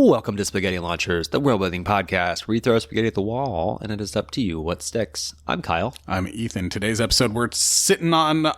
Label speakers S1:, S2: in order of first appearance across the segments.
S1: Welcome to Spaghetti Launchers, the world-building podcast where you throw spaghetti at the wall and it is up to you what sticks. I'm Kyle.
S2: I'm Ethan. Today's episode, we're sitting on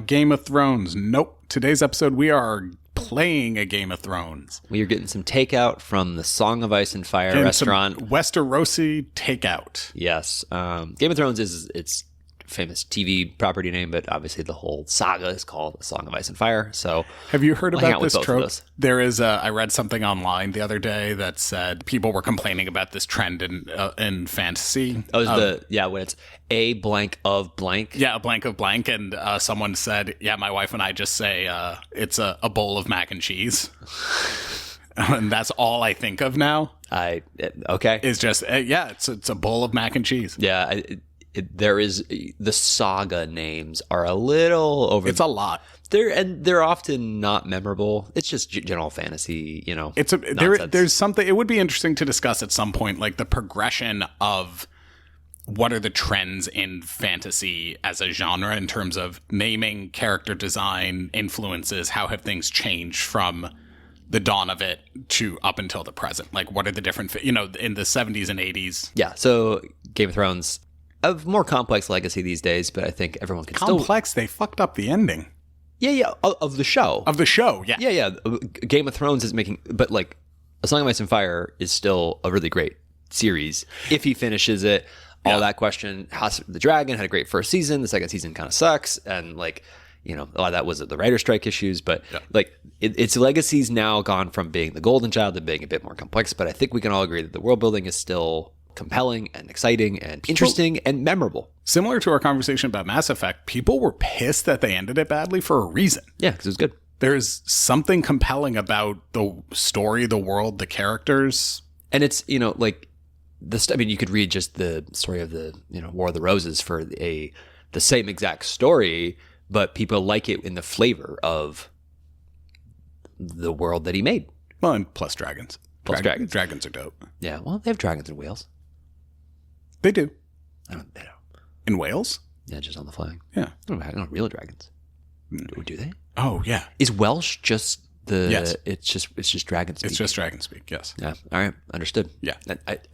S2: Game of Thrones. Nope. Today's episode, we are playing a Game of Thrones.
S1: We are getting some takeout from the Song of Ice and Fire restaurant.
S2: Westerosi Takeout.
S1: Yes. Game of Thrones is its famous TV property name, but obviously the whole saga is called Song of Ice and Fire. So,
S2: have you heard about this trope?
S1: Those.
S2: There is I read something online the other day that said people were complaining about this trend in fantasy.
S1: Oh, when it's a blank of blank.
S2: Yeah, a blank of blank, and someone said, "Yeah, my wife and I just say it's a bowl of mac and cheese." And that's all I think of now.
S1: Okay.
S2: Is just it's a bowl of mac and cheese.
S1: Yeah. There is the saga names are a little over.
S2: It's a lot.
S1: They're often not memorable. It's just general fantasy,
S2: there's something. It would be interesting to discuss at some point, like the progression of what are the trends in fantasy as a genre in terms of naming, character design, influences. How have things changed from the dawn of it to up until the present? Like, what are the different, in the 70s and 80s?
S1: Yeah. So Game of Thrones. A more complex legacy these days, but I think everyone can
S2: complex. They fucked up the ending.
S1: Yeah, of the show.
S2: Yeah.
S1: Yeah. Game of Thrones is making, but like A Song of Ice and Fire is still a really great series. If he finishes it, all that question. House of the Dragon had a great first season. The second season kind of sucks, and a lot of that was the writer strike issues. But its legacy's now gone from being the golden child to being a bit more complex. But I think we can all agree that the world building is still compelling and exciting and interesting and memorable.
S2: Similar to our conversation about Mass Effect, people were pissed that they ended it badly for a reason.
S1: Yeah, because it was good.
S2: There's something compelling about the story, the world, the characters.
S1: And it's, you could read just the story of the, War of the Roses for the same exact story, but people like it in the flavor of the world that he made.
S2: Well, and plus dragons.
S1: Dragons.
S2: Dragons are dope.
S1: Yeah, well, they have dragons in Wales.
S2: They do.
S1: They don't.
S2: In Wales?
S1: Yeah, just on the flag.
S2: Yeah.
S1: No real dragons. Do they?
S2: Oh, yeah.
S1: Is Welsh just the...
S2: Yes.
S1: It's just dragon speak?
S2: It's just dragon speak, yes.
S1: Yeah. All right. Understood.
S2: Yeah.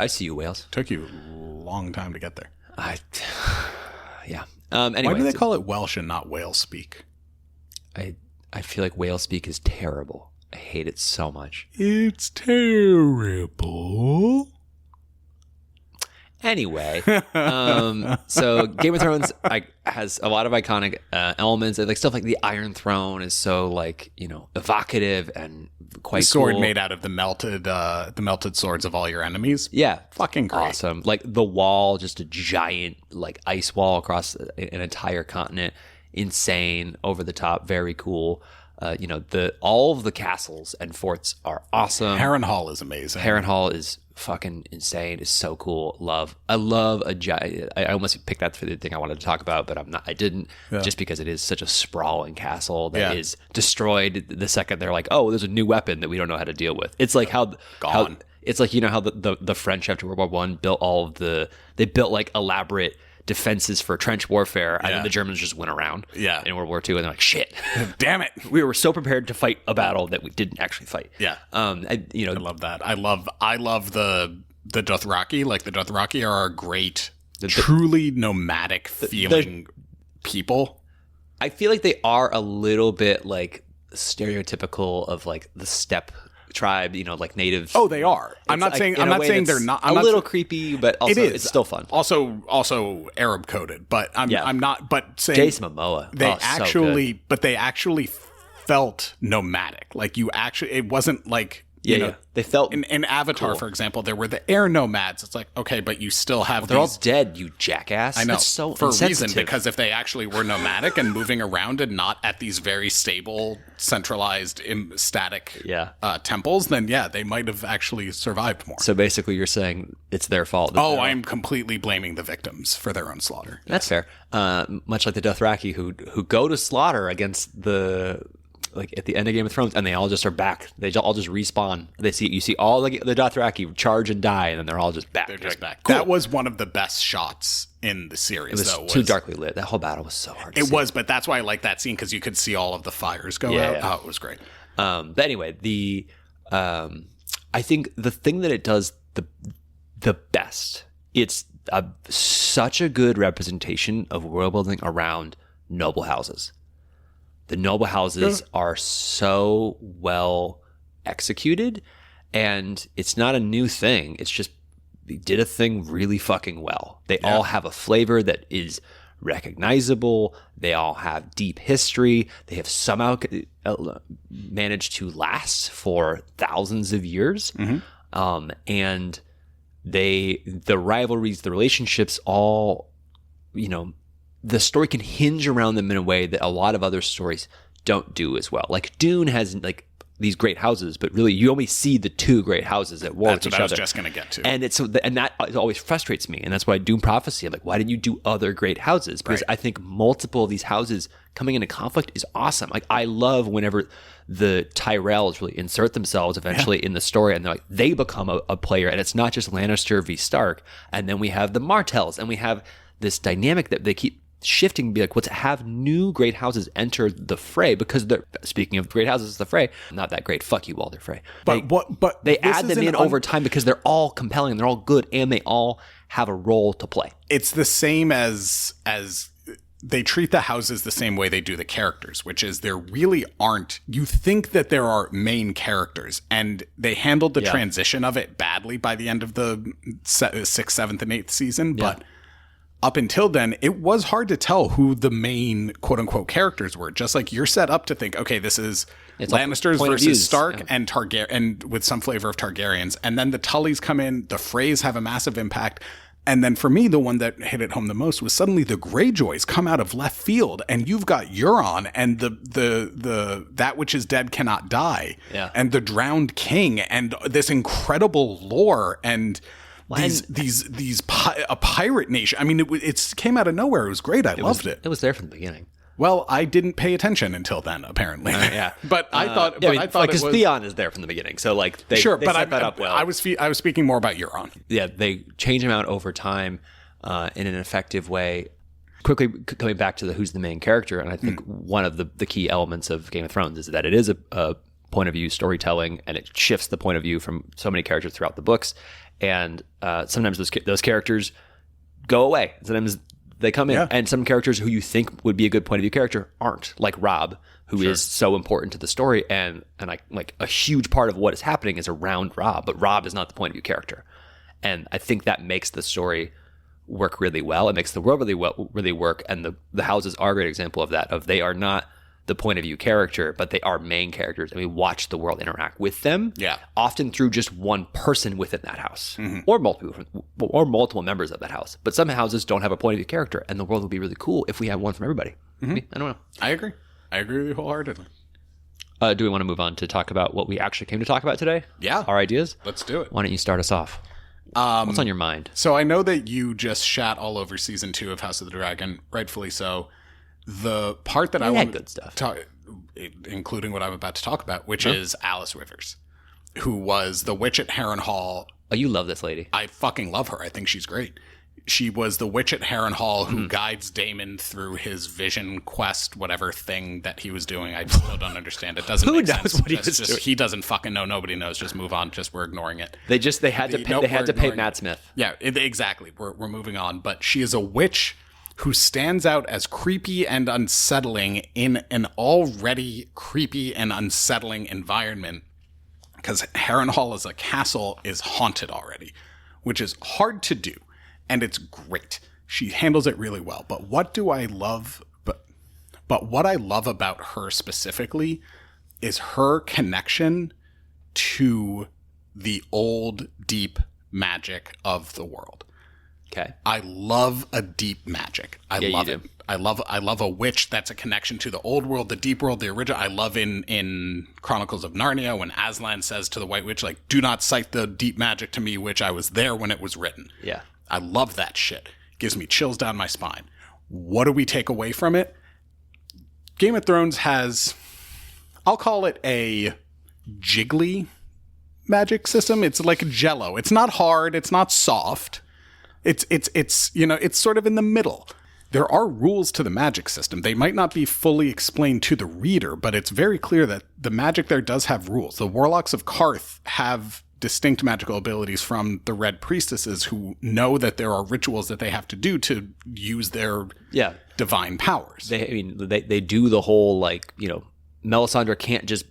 S1: I see you, Wales.
S2: Took you a long time to get there.
S1: Yeah. Anyway,
S2: why do they call it Welsh and not Wales speak?
S1: I feel like Wales speak is terrible. I hate it so much.
S2: It's terrible.
S1: Anyway, so Game of Thrones has a lot of iconic elements, and stuff like the Iron Throne is so evocative and quite
S2: the sword
S1: cool.
S2: Made out of the melted swords of all your enemies.
S1: Yeah,
S2: fucking great.
S1: Awesome. Like the wall, just a giant ice wall across an entire continent. Insane, over the top, very cool. All of the castles and forts are awesome.
S2: Harrenhal is amazing.
S1: Harrenhal is fucking insane. It's so cool. I love a giant. I almost picked that for the thing I wanted to talk about, but I didn't, just because it is such a sprawling castle that is destroyed the second they're like, oh, there's a new weapon that we don't know how to deal with. It's like how it's like, how the French after World War I built they built elaborate defenses for trench warfare, and then the Germans just went around in World War II, and they're like, shit,
S2: damn it,
S1: we were so prepared to fight a battle that we didn't actually fight. I
S2: love that. I love the Dothraki. Like, the Dothraki are a great, truly nomadic feeling people.
S1: I feel like they are a little bit stereotypical of the steppe tribe, natives.
S2: Oh, they are. I'm not saying they're not. I'm
S1: a little creepy, but also it's still fun.
S2: Also Arab coded, but I'm not. But saying
S1: Jason Momoa,
S2: they actually felt nomadic. It wasn't like.
S1: They felt
S2: in Avatar, cool. For example, there were the air nomads. It's like, okay, but you still have
S1: they're all dead, you jackass.
S2: I know.
S1: That's so
S2: for a reason, because if they actually were nomadic and moving around and not at these very stable, centralized, static temples, then they might have actually survived more.
S1: So basically, you're saying it's their fault.
S2: I'm completely blaming the victims for their own slaughter.
S1: That's fair. Much like the Dothraki, who go to slaughter against the. At the end of Game of Thrones, and they all just are back. They all just respawn. You see all the Dothraki charge and die, and then they're all just back.
S2: They're just back. Cool. That was one of the best shots in the series.
S1: It was too darkly lit. That whole battle was so hard to see.
S2: It was, but that's why I like that scene, because you could see all of the fires go out. Yeah. Oh, it was great.
S1: But anyway, the I think the thing that it does the best, it's such a good representation of world building around noble houses. The noble houses are so well executed, and it's not a new thing. It's just they did a thing really fucking well. They all have a flavor that is recognizable. They all have deep history. They have somehow managed to last for thousands of years. And the rivalries, the relationships, all, the story can hinge around them in a way that a lot of other stories don't do as well. Like Dune has like these great houses, but really you only see the two great houses at war with each other.
S2: That's what I was just going to get to.
S1: And that always frustrates me. And that's why Dune Prophecy, I'm like, why didn't you do other great houses? Because I think multiple of these houses coming into conflict is awesome. Like I love whenever the Tyrells really insert themselves eventually in the story, and they become a player, and it's not just Lannister v Stark. And then we have the Martells, and we have this dynamic that they keep shifting to be like, let's have new great houses enter the fray, because they're, speaking of great houses, the fray, not that great. Fuck you, Walder Frey. But they add them in over time because they're all compelling, they're all good, and they all have a role to play.
S2: It's the same as they treat the houses the same way they do the characters, which is there really aren't. You think that there are main characters, and they handled the transition of it badly by the end of the 6th, 7th, and 8th season, but up until then, it was hard to tell who the main quote-unquote characters were. Just like you're set up to think, okay, this is Lannisters versus Stark and Targaryen, and with some flavor of Targaryens. And then the Tullys come in, the Freys have a massive impact. And then for me, the one that hit it home the most was suddenly the Greyjoys come out of left field, and you've got Euron and the that which is dead cannot die, and the Drowned King, and this incredible lore, and a pirate nation. I mean, it came out of nowhere. It was great. I loved it.
S1: It was there from the beginning.
S2: Well, I didn't pay attention until then, apparently. But I thought,
S1: because Theon is there from the beginning, so like they set that up well.
S2: I was speaking more about Euron.
S1: Yeah, they change him out over time in an effective way. Quickly coming back to who's the main character, and I think one of the key elements of Game of Thrones is that it is a point of view storytelling, and it shifts the point of view from so many characters throughout the books. And sometimes those characters go away. Sometimes they come in, and some characters who you think would be a good point of view character aren't, like Robb, who is so important to the story, and like a huge part of what is happening is around Robb, but Robb is not the point of view character. And I think that makes the story work really well. It makes the world really work, and the houses are a great example of that. Of they are not the point of view character, but they are main characters, and we watch the world interact with them. Often through just one person within that house, or multiple members of that house. But some houses don't have a point of view character, and the world would be really cool if we had one from everybody. I don't know.
S2: I agree with you wholeheartedly.
S1: Do we want to move on to talk about what we actually came to talk about today?
S2: Yeah,
S1: our ideas.
S2: Let's do it.
S1: Why don't you start us off? What's on your mind?
S2: So I know that you just shat all over season 2 of House of the Dragon, rightfully so. The part that I want
S1: good stuff,
S2: including what I'm about to talk about, which is Alice Rivers, who was the witch at Harrenhal.
S1: Oh, you love this lady.
S2: I fucking love her. I think she's great. She was the witch at Harrenhal who guides Daemon through his vision quest, whatever thing that he was doing. I still don't understand. It doesn't make sense. What he was doing? He doesn't fucking know. Nobody knows. Just move on. Just we're ignoring it.
S1: They had to pay Matt Smith.
S2: Yeah, exactly. We're moving on. But she is a witch who stands out as creepy and unsettling in an already creepy and unsettling environment, because Harrenhal as a castle is haunted already, which is hard to do, and it's great. She handles it really well. But what do I love? But what I love about her specifically is her connection to the old, deep magic of the world.
S1: Okay.
S2: I love a deep magic. I love it. I love a witch that's a connection to the old world, the deep world, the original. I love in Chronicles of Narnia when Aslan says to the White Witch, like, do not cite the deep magic to me, witch. I was there when it was written.
S1: Yeah.
S2: I love that shit. Gives me chills down my spine. What do we take away from it? Game of Thrones has, I'll call it a jiggly magic system. It's like Jell-O. It's not hard. It's not soft. It's it's sort of in the middle. There are rules to the magic system. They might not be fully explained to the reader, but it's very clear that the magic there does have rules. The Warlocks of Karth have distinct magical abilities from the Red Priestesses, who know that there are rituals that they have to do to use their divine powers.
S1: They do the whole, like, you know, Melisandre can't just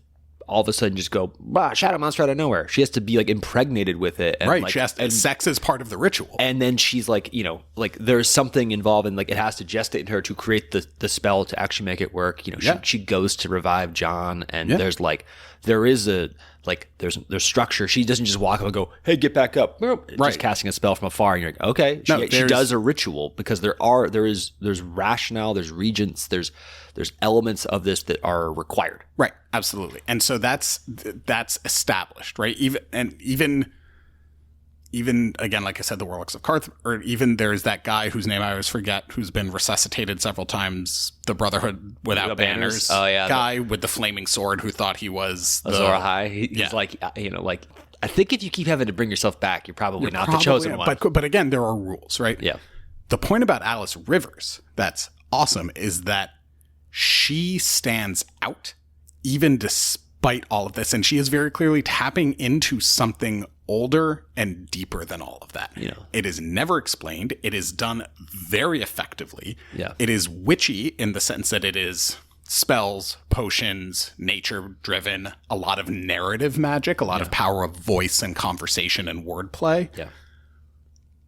S1: all of a sudden just go, shadow monster out of nowhere. She has to be, like, impregnated with it. And,
S2: right.
S1: Like,
S2: and sex is part of the ritual.
S1: And then she's like, you know, like, there's something involved in, like, it has to gestate in her to create the spell to actually make it work. You know, she goes to revive Jon, and there's, like, there is a, like, there's structure. She doesn't just walk up and go, hey, get back up. Just casting a spell from afar. And you're like, okay. She does a ritual, because there's rationale, there's regents, there's elements of this that are required.
S2: Right. Absolutely. And so that's established, right? Even again, like I said, the Warlocks of Qarth, or even there's that guy whose name I always forget, who's been resuscitated several times, the Brotherhood Without Banners guy with the flaming sword, who thought he was
S1: Azor Ahai. He's like, you know, like, I think if you keep having to bring yourself back, you're probably not the chosen one.
S2: But again, there are rules, right?
S1: Yeah.
S2: The point about Alice Rivers that's awesome is that she stands out even despite all of this, and she is very clearly tapping into something older and deeper than all of that.
S1: Yeah.
S2: It is never explained. It is done very effectively.
S1: Yeah.
S2: It is witchy in the sense that it is spells, potions, nature driven, a lot of narrative magic, a lot of power of voice and conversation and wordplay.
S1: Yeah.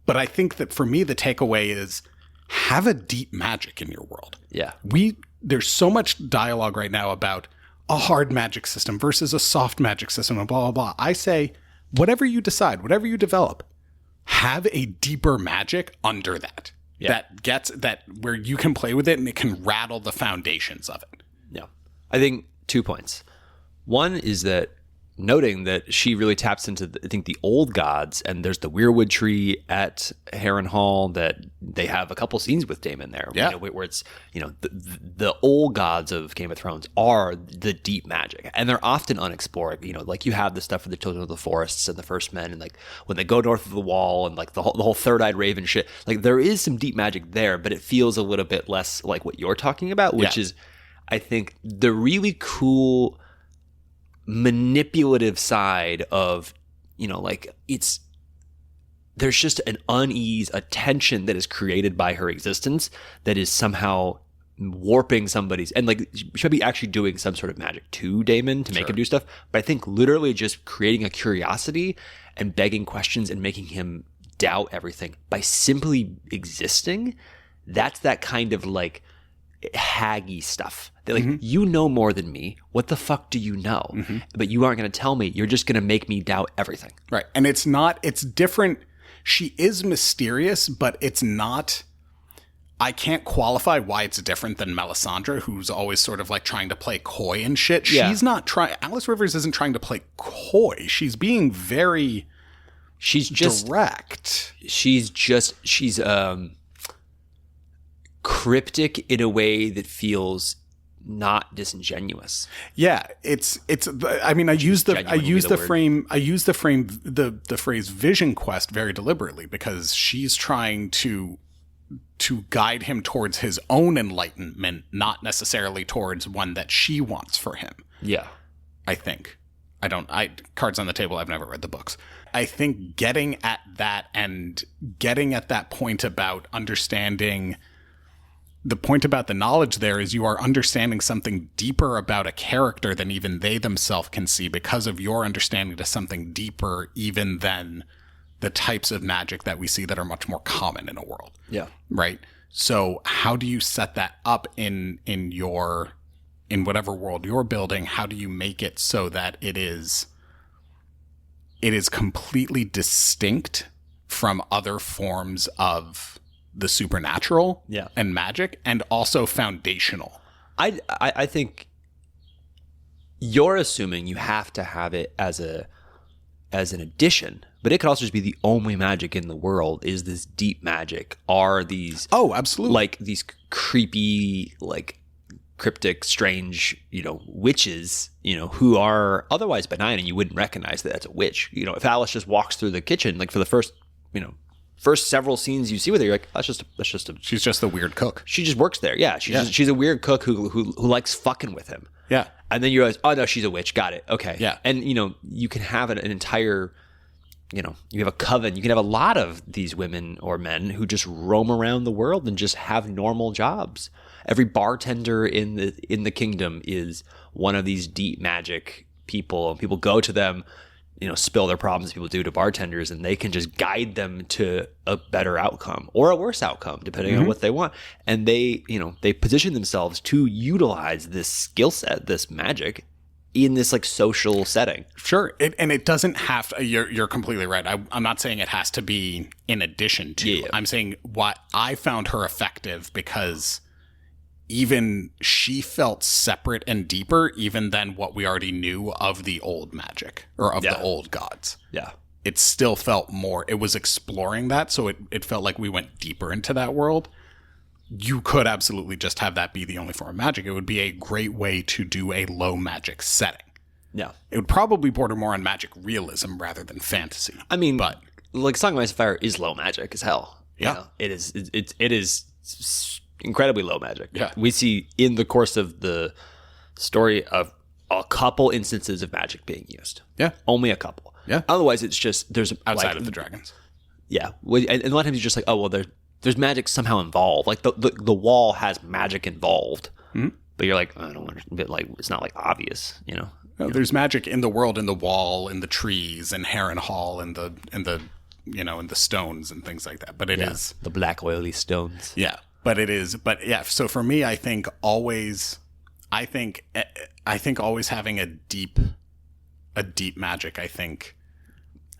S2: But I think that for me, the takeaway is have a deep magic in your world.
S1: Yeah.
S2: There's so much dialogue right now about a hard magic system versus a soft magic system and blah, blah, blah. I say, whatever you decide, whatever you develop, have a deeper magic under that. Yeah. That gets that where you can play with it and it can rattle the foundations of it.
S1: Yeah. I think 2 points. One is that noting that she really taps into, I think, the old gods, and there's the weirwood tree at Harrenhal that they have a couple scenes with Daemon there, you know, where it's, you know, the old gods of Game of Thrones are the deep magic, and they're often unexplored. You know, like, you have the stuff with the Children of the Forests and the First Men, and like when they go north of the Wall, and like the whole Third-Eyed Raven shit. Like, there is some deep magic there, but it feels a little bit less like what you're talking about, which is, I think, the really cool manipulative side of, you know, like, there's just an unease, a tension that is created by her existence that is somehow warping somebody's, and like, she should be actually doing some sort of magic to Daemon to make him do stuff, but I think literally just creating a curiosity and begging questions and making him doubt everything by simply existing. That's that kind of, like, haggy stuff. They're like, you know more than me. What the fuck do you know? But you aren't going to tell me. You're just going to make me doubt everything.
S2: Right. And it's different. She is mysterious, but it's not, I can't qualify why it's different than Melisandre, who's always sort of like trying to play coy and shit. She's not trying, Alice Rivers isn't trying to play coy. She's being very,
S1: she's just direct. She's cryptic in a way that feels not disingenuous.
S2: Yeah, I mean, I use the phrase vision quest very deliberately, because she's trying to guide him towards his own enlightenment, not necessarily towards one that she wants for him.
S1: Yeah.
S2: I think. Cards on the Table, I've never read the books. I think getting at that and getting at that point about understanding, the point about the knowledge there is you are understanding something deeper about a character than even they themselves can see, because of your understanding to something deeper even than the types of magic that we see that are much more common in a world.
S1: Yeah.
S2: Right? So how do you set that up in whatever world you're building? How do you make it so that it is completely distinct from other forms of the supernatural and magic, and also foundational?
S1: I think you're assuming you have to have it as an addition, but it could also just be the only magic in the world is this deep magic. Are these
S2: absolutely,
S1: like, these creepy, like, cryptic, strange, you know, witches, you know, who are otherwise benign and you wouldn't recognize that that's a witch. You know, if Alice just walks through the kitchen, like, for the first several scenes you see with her, you're like, she's just the weird cook. She just works there. Yeah. She's a weird cook who likes fucking with him.
S2: Yeah.
S1: And then you realize, oh no, she's a witch. Got it. Okay.
S2: Yeah.
S1: And, you know, you can have an entire you have a coven. You can have a lot of these women or men who just roam around the world and just have normal jobs. Every bartender in the kingdom is one of these deep magic people. People go to them, spill their problems, people do to bartenders, and they can just guide them to a better outcome or a worse outcome, depending on what they want. And they position themselves to utilize this skill set, this magic, in this like social setting.
S2: Sure. And it doesn't have to, you're completely right. I'm not saying it has to be in addition to. Yeah. I'm saying what I found her effective because even she felt separate and deeper even than what we already knew of the old magic or of the old gods.
S1: Yeah.
S2: It still felt more, it was exploring that. So it felt like we went deeper into that world. You could absolutely just have that be the only form of magic. It would be a great way to do a low magic setting.
S1: Yeah.
S2: It would probably border more on magic realism rather than fantasy.
S1: I mean, but like Song of Ice and Fire is low magic as hell.
S2: Yeah.
S1: It is incredibly low magic.
S2: Yeah.
S1: We see in the course of the story of a couple instances of magic being used.
S2: Yeah.
S1: Only a couple.
S2: Yeah.
S1: Otherwise, it's just there's
S2: outside of the dragons.
S1: Yeah. And a lot of times you're just like, oh, well, there's magic somehow involved. Like the wall has magic involved. Mm-hmm. But you're like, I don't understand. Like, it's not like obvious,
S2: No, there's magic in the world, in the wall, in the trees, in Heron Hall, in the in the stones and things like that. But it is
S1: the black oily stones.
S2: Yeah. But yeah. So for me, I think always having a deep magic. I think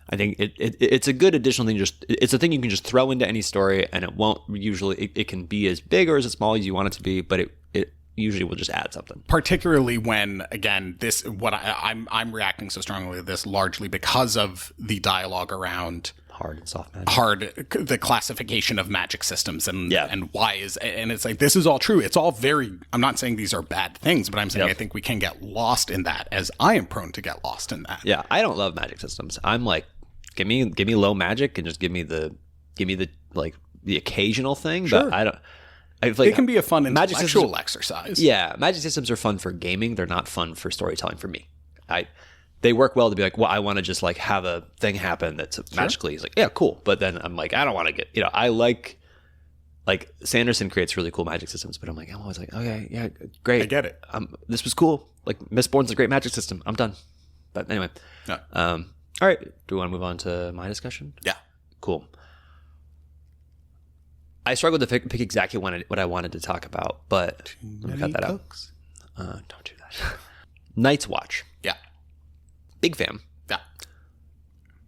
S2: it's a good additional thing. It's a thing you can just throw into any story, and it won't usually. It can be as big or as small as you want it to be, but it usually will just add something. Particularly when, again, I'm reacting so strongly to this largely because of the dialogue around
S1: hard and soft magic.
S2: The classification of magic systems and why and it's like, this is all true. It's all very, I'm not saying these are bad things, but I'm saying I think we can get lost in that, as I am prone to get lost in that.
S1: Yeah. I don't love magic systems. I'm like, give me low magic and just give me the like the occasional thing.
S2: Sure.
S1: But I feel like
S2: it can be a fun intellectual exercise.
S1: Yeah. Magic systems are fun for gaming. They're not fun for storytelling for me. They work well to be like, well, I want to just like have a thing happen that's magically. It's like, yeah, cool. But then I'm like, I don't want to get, I like Sanderson creates really cool magic systems, but I'm always like, okay, yeah, great.
S2: I get it.
S1: This was cool. Like Mistborn's a great magic system. I'm done. But anyway, all right. Do we want to move on to my discussion?
S2: Yeah.
S1: Cool. I struggled to pick exactly what I wanted to talk about, but let me cut that out. Don't do that. Night's Watch.
S2: Yeah.
S1: Big fan.
S2: Yeah.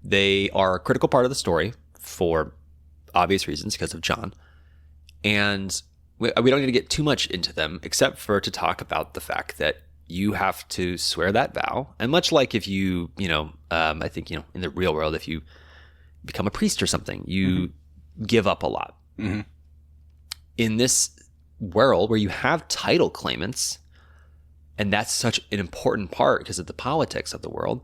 S1: They are a critical part of the story for obvious reasons because of John. And we don't need to get too much into them except for to talk about the fact that you have to swear that vow. And much like if you, I think, in the real world, if you become a priest or something, you give up a lot. Mm-hmm. In this world where you have title claimants, and that's such an important part because of the politics of the world,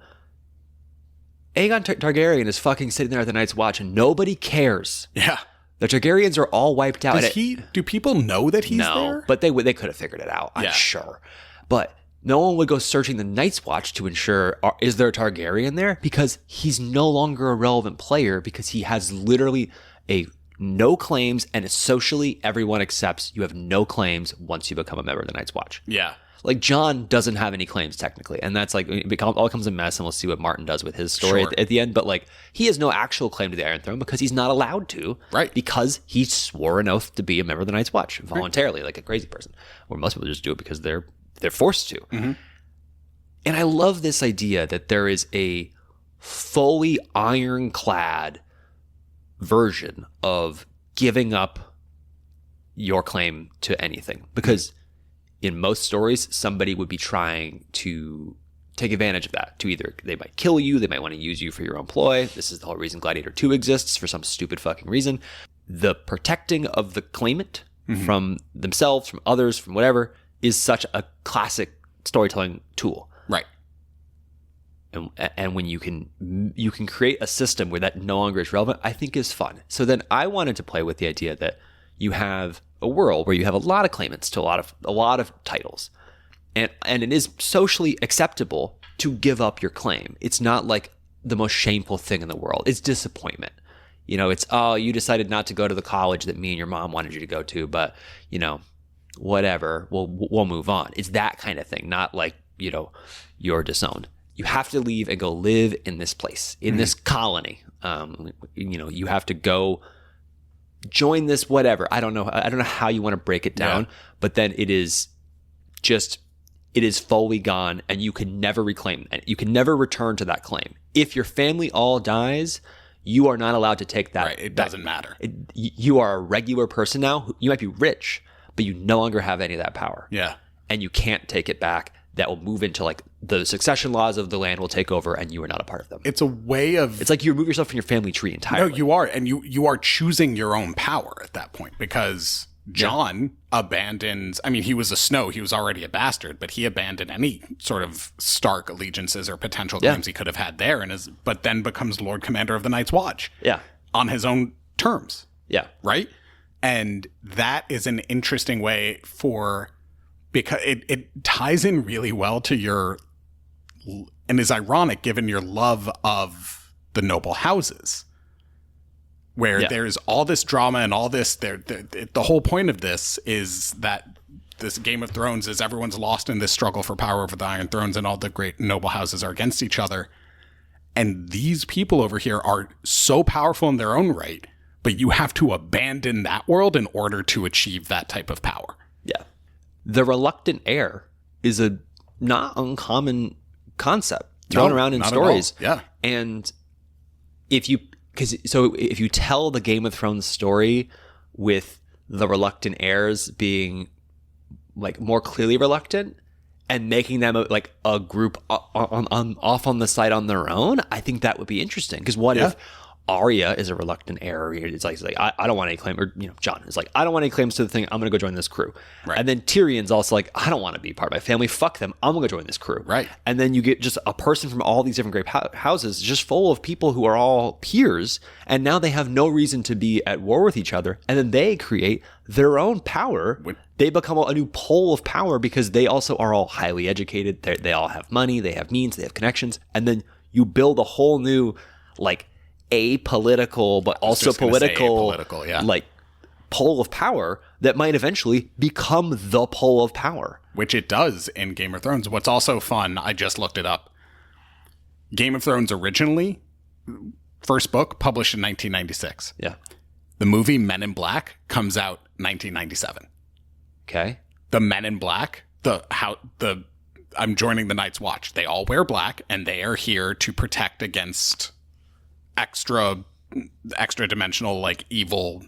S1: Aegon Targaryen is fucking sitting there at the Night's Watch and nobody cares.
S2: Yeah.
S1: The Targaryens are all wiped out.
S2: Do people know that he's there?
S1: No, but they could have figured it out, I'm sure. But no one would go searching the Night's Watch to ensure, is there a Targaryen there? Because he's no longer a relevant player because he has literally no claims, and socially everyone accepts you have no claims once you become a member of the Night's Watch.
S2: Yeah.
S1: Like John doesn't have any claims technically, and that's like it all becomes a mess, and we'll see what Martin does with his story at the end. But like he has no actual claim to the Iron Throne because he's not allowed to,
S2: right? Because
S1: he swore an oath to be a member of the Night's Watch voluntarily, like a crazy person. Or most people just do it because they're forced to. Mm-hmm. And I love this idea that there is a fully ironclad version of giving up your claim to anything, because in most stories, somebody would be trying to take advantage of that. To either they might kill you, they might want to use you for your own ploy. This is the whole reason Gladiator 2 exists, for some stupid fucking reason. The protecting of the claimant from themselves, from others, from whatever, is such a classic storytelling tool.
S2: Right.
S1: And when you can create a system where that no longer is relevant, I think is fun. So then I wanted to play with the idea that you have a world where you have a lot of claimants to a lot of titles, and it is socially acceptable to give up your claim. It's not like the most shameful thing in the world. It's disappointment. You know, it's, oh, you decided not to go to the college that me and your mom wanted you to go to, but, you know, whatever, we'll move on. It's that kind of thing, not like, you know, you're disowned. You have to leave and go live in this place, in this colony. You know, you have to go join this whatever. I don't know how you want to break it down, but then it is fully gone, and you can never reclaim it. You can never return to that claim. If your family all dies, you are not allowed to take that.
S2: Right. It doesn't matter.
S1: You are a regular person now. You might be rich, but you no longer have any of that power.
S2: Yeah.
S1: And you can't take it back. That will move into like the succession laws of the land will take over, and you are not a part of them.
S2: It's a way of...
S1: It's like you remove yourself from your family tree entirely.
S2: No, you are. And you are choosing your own power at that point, because John abandons... I mean, he was a Snow. He was already a bastard, but he abandoned any sort of Stark allegiances or potential claims he could have had there, but then becomes Lord Commander of the Night's Watch.
S1: Yeah.
S2: On his own terms.
S1: Yeah.
S2: Right? And that is an interesting way for... Because it ties in really well to your... And is ironic given your love of the noble houses. Where there's all this drama and all this... The whole point of this is that this Game of Thrones is everyone's lost in this struggle for power over the Iron Thrones, and all the great noble houses are against each other. And these people over here are so powerful in their own right, but you have to abandon that world in order to achieve that type of power.
S1: Yeah. The reluctant heir is a not uncommon concept thrown around in stories.
S2: Yeah.
S1: And if you tell the Game of Thrones story with the reluctant heirs being like more clearly reluctant and making them like a group off on the side on their own, I think that would be interesting. Because what if Arya is a reluctant heir? It's like I don't want any claim, or Jon is like, I don't want any claims to the thing. I'm going to go join this crew. Right. And then Tyrion's also like, I don't want to be part of my family. Fuck them. I'm going to go join this crew.
S2: Right.
S1: And then you get just a person from all these different great houses, just full of people who are all peers, and now they have no reason to be at war with each other. And then they create their own power. They become a new pole of power because they also are all highly educated. They all have money. They have means. They have connections. And then you build a whole new like apolitical but also political like pole of power that might eventually become the pole of power,
S2: which it does in Game of Thrones. What's also fun, I just looked it up, Game of Thrones originally, first book published in 1996. The movie Men in Black comes out 1997.
S1: Okay.
S2: The Men in Black, I'm joining the Night's Watch, they all wear black, and they are here to protect against extra dimensional, like evil,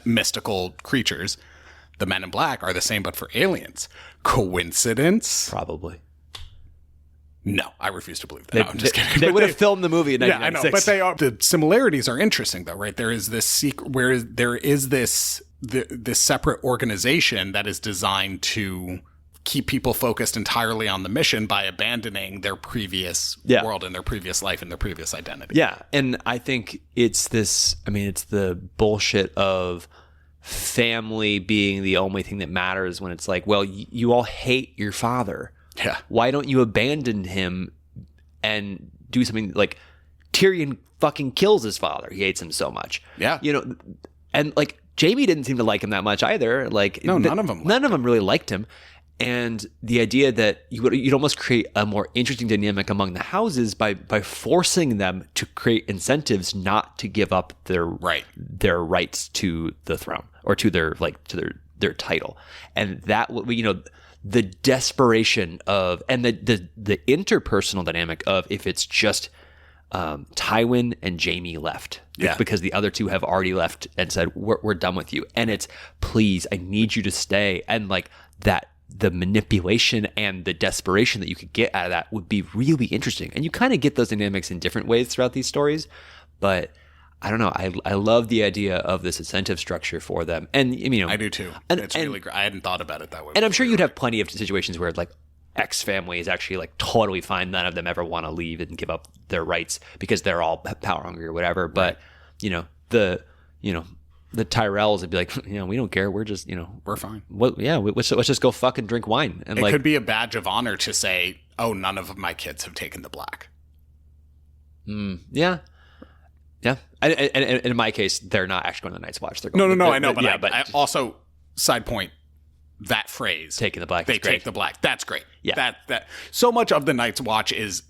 S2: mystical creatures. The Men in Black are the same, but for aliens. Coincidence?
S1: Probably.
S2: No, I refuse to believe that. No, I'm just kidding.
S1: They would have filmed the movie in 1996.
S2: Yeah, I know, but the similarities are interesting, though, right? There is this secret, where there is this separate organization that is designed to keep people focused entirely on the mission by abandoning their previous world and their previous life and their previous identity.
S1: Yeah. And I think it's the bullshit of family being the only thing that matters, when it's like, well, you all hate your father.
S2: Yeah.
S1: Why don't you abandon him and do something like Tyrion fucking kills his father? He hates him so much.
S2: Yeah.
S1: And like Jaime didn't seem to like him that much either. Like
S2: none of them
S1: really liked him. And the idea that you'd almost create a more interesting dynamic among the houses by forcing them to create incentives not to give up their rights to the throne or to their title. And that, the desperation of, and the interpersonal dynamic of, if it's just Tywin and Jaime left, because the other two have already left and said, we're done with you. And it's, please, I need you to stay. And like that, the manipulation and the desperation that you could get out of that would be really interesting. And you kind of get those dynamics in different ways throughout these stories. But I don't know. I love the idea of this incentive structure for them. And
S2: I do too. And it's really great. I hadn't thought about it that way.
S1: And I'm sure you'd have plenty of situations where like X family is actually like totally fine. None of them ever want to leave and give up their rights because they're all power hungry or whatever. But the Tyrells would be like, we don't care. We're just,
S2: we're fine.
S1: Let's just go fucking drink wine. And
S2: it could be a badge of honor to say, oh, none of my kids have taken the black.
S1: Yeah. Yeah. And in my case, they're not actually going to the Night's Watch. They're going
S2: No, I know. But I also, side point, that phrase.
S1: Taking the black.
S2: They take the black. That's great. Yeah. That so much of the Night's Watch is,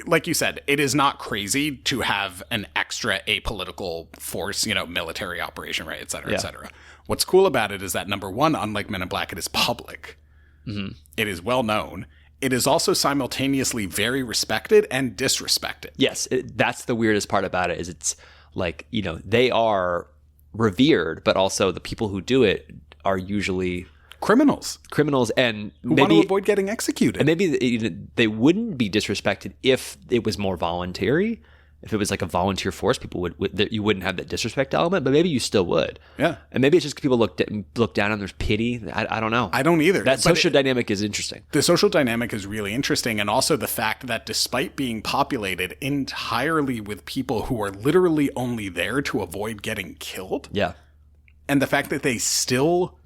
S2: like you said, it is not crazy to have an extra apolitical force, military operation, right, et cetera, et cetera. What's cool about it is that, number one, unlike Men in Black, it is public. Mm-hmm. It is well known. It is also simultaneously very respected and disrespected.
S1: Yes, that's the weirdest part about it is it's like, they are revered, but also the people who do it are usually
S2: criminals
S1: and
S2: who want to avoid getting executed.
S1: And maybe they wouldn't be disrespected if it was more voluntary. If it was like a volunteer force, people would you wouldn't have that disrespect element, but maybe you still would.
S2: Yeah.
S1: And maybe it's just people look down and there's pity. I don't know.
S2: I don't either.
S1: That social dynamic is interesting.
S2: The social dynamic is really interesting. And also the fact that despite being populated entirely with people who are literally only there to avoid getting killed.
S1: Yeah.
S2: And the fact that they still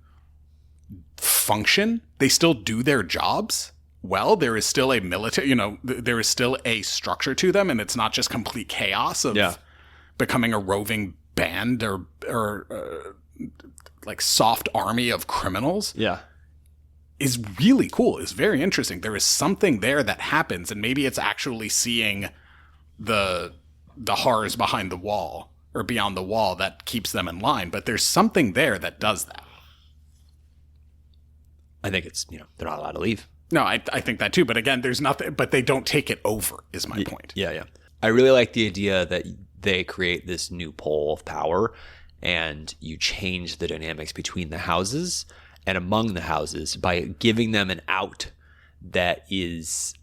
S2: function, they still do their jobs. Well, there is still a military, there is still a structure to them, and it's not just complete chaos of becoming a roving band or like soft army of criminals.
S1: Yeah.
S2: Is really cool. Is very interesting. There is something there that happens, and maybe it's actually seeing the horrors behind the wall or beyond the wall that keeps them in line, but there's something there that does that.
S1: I think it's, they're not allowed to leave.
S2: No, I think that too. But again, there's nothing, but they don't take it over is my point.
S1: Yeah. I really like the idea that they create this new pole of power and you change the dynamics between the houses and among the houses by giving them an out that is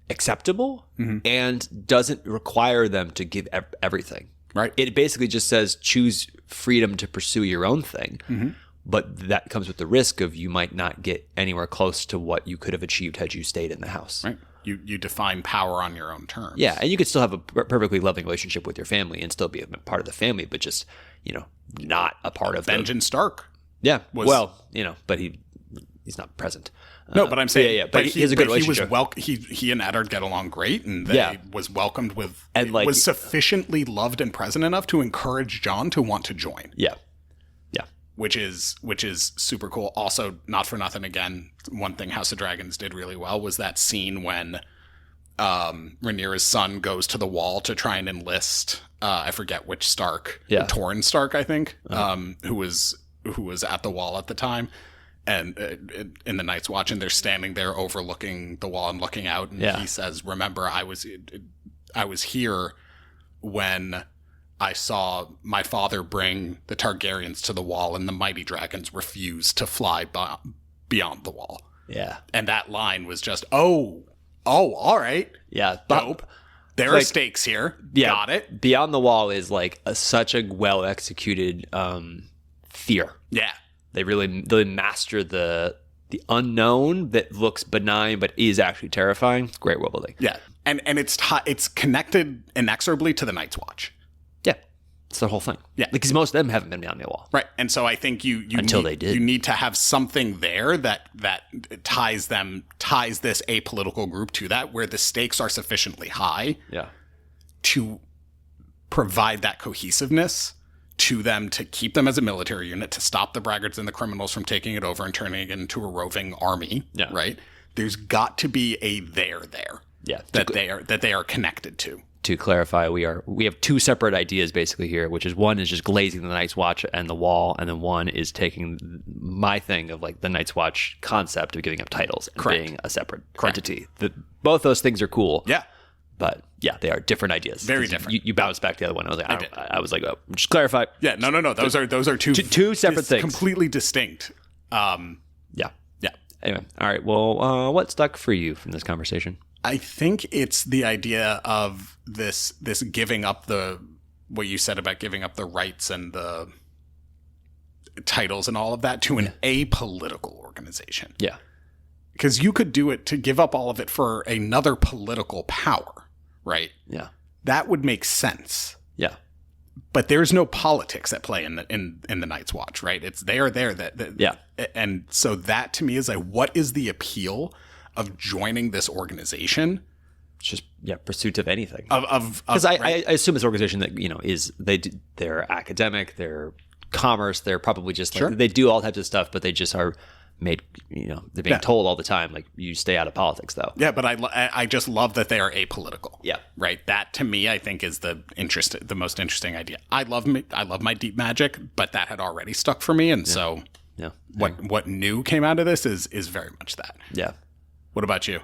S1: acceptable and doesn't require them to give everything.
S2: Right.
S1: It basically just says choose freedom to pursue your own thing. Mm-hmm. But that comes with the risk of you might not get anywhere close to what you could have achieved had you stayed in the house.
S2: Right. You define power on your own terms.
S1: Yeah, and you could still have a perfectly loving relationship with your family and still be a part of the family, but just, not a part of
S2: Benjamin Stark.
S1: Yeah, but he's not present.
S2: No, but I'm saying,
S1: but he has a good relationship.
S2: He and Eddard get along great, and they was welcomed with, and was sufficiently loved and present enough to encourage Jon to want to join.
S1: Yeah.
S2: Which is super cool. Also, not for nothing, again, one thing House of Dragons did really well was that scene when Rhaenyra's son goes to the wall to try and enlist, I forget which Stark, Torrhen Stark, I think, who was at the wall at the time, and in the Night's Watch, and they're standing there overlooking the wall and looking out, and he says, "Remember, I was here when I saw my father bring the Targaryens to the wall and the mighty dragons refused to fly beyond the wall."
S1: Yeah.
S2: And that line was just, all right.
S1: Yeah.
S2: Dope. There are stakes here.
S1: Yeah,
S2: got it.
S1: Beyond the wall is like such a well-executed fear.
S2: Yeah.
S1: They really master the unknown that looks benign but is actually terrifying. Great world building.
S2: Yeah. And it's connected inexorably to the Night's Watch.
S1: Yeah, it's the whole thing. Yeah, because most of them haven't been beyond the wall,
S2: right? And so I think you
S1: they did.
S2: You need to have something there that ties this apolitical group to that, where the stakes are sufficiently high, to provide that cohesiveness to them, to keep them as a military unit, to stop the braggarts and the criminals from taking it over and turning it into a roving army. Yeah. Right. There's got to be a there. Yeah, that they are connected to.
S1: To clarify, we have two separate ideas basically here, which is one is just glazing the Night's Watch and the wall, and then one is taking my thing of like the Night's Watch concept of giving up titles and being a separate entity. Both those things are cool.
S2: Yeah.
S1: But yeah, they are different ideas.
S2: Very different.
S1: You bounced back the other one. I was like, oh, just clarify.
S2: Yeah, no. Those are
S1: two separate things,
S2: completely distinct.
S1: Yeah. Anyway, all right. Well, what stuck for you from this conversation?
S2: I think it's the idea of this giving up what you said about giving up the rights and the titles and all of that to an apolitical organization.
S1: Yeah.
S2: Because you could do it to give up all of it for another political power, right?
S1: Yeah.
S2: That would make sense.
S1: Yeah.
S2: But there's no politics at play in the Night's Watch, right? It's there.
S1: Yeah.
S2: And so that to me is like, what is the appeal of joining this organization
S1: just pursuit of anything.
S2: Because
S1: I assume this organization that they're academic, they're commerce, they're probably just like they do all types of stuff, but they just are made, they're being told all the time, like, you stay out of politics though.
S2: Yeah, but I just love that they are apolitical.
S1: Yeah.
S2: Right. That to me, I think, is the most interesting idea. I love my deep magic, but that had already stuck for me, and so what new came out of this is very much that.
S1: Yeah.
S2: What about you?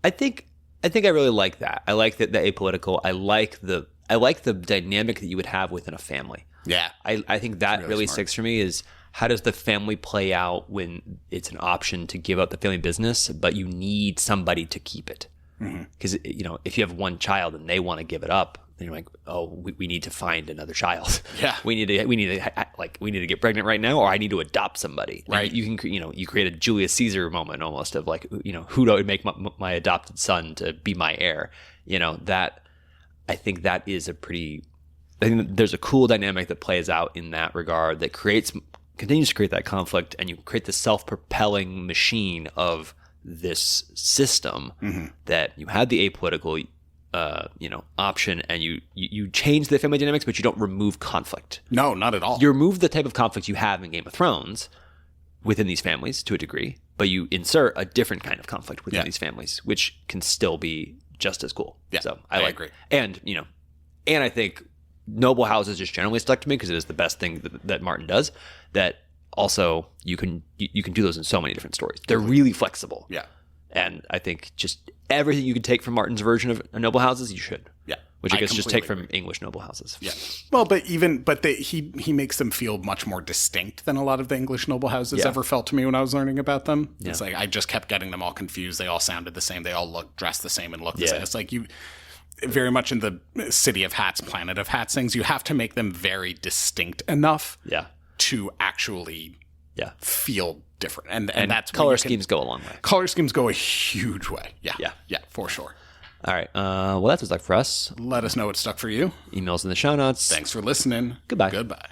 S1: I think I really like that. I like the apolitical. I like the dynamic that you would have within a family.
S2: Yeah.
S1: I think that really sticks for me is, how does the family play out when it's an option to give up the family business, but you need somebody to keep it? Because, if you have one child and they want to give it up, then you're like, oh, we need to find another child.
S2: Yeah.
S1: we need to get pregnant right now, or I need to adopt somebody.
S2: Right.
S1: And you can, you create a Julius Caesar moment almost of like, who do I make my adopted son to be my heir? That, I think that is I think there's a cool dynamic that plays out in that regard that continues to create that conflict, and you create the self-propelling machine of this system that you had the apolitical, option, and you change the family dynamics, but you don't remove conflict.
S2: No, not at all.
S1: You remove the type of conflict you have in Game of Thrones within these families to a degree, but you insert a different kind of conflict within these families, which can still be just as cool.
S2: Yeah,
S1: so
S2: I agree.
S1: And I think noble houses just generally stuck to me because it is the best thing that Martin does. That also you can do those in so many different stories. They're really flexible.
S2: Yeah,
S1: and I think just everything you can take from Martin's version of noble houses, you should.
S2: Yeah,
S1: which I guess just take from English noble houses.
S2: Yeah, well, but he makes them feel much more distinct than a lot of the English noble houses ever felt to me when I was learning about them. Yeah. It's like I just kept getting them all confused. They all sounded the same. They all dressed the same and looked the same. It's like very much in the City of Hats, Planet of Hats things, you have to make them very distinct enough to actually feel different. And that's
S1: color schemes go a long way.
S2: Color schemes go a huge way. Yeah, for sure.
S1: All right. Well, that's what's stuck for us.
S2: Let us know what stuck for you.
S1: Emails in the show notes.
S2: Thanks for listening.
S1: Goodbye.
S2: Goodbye.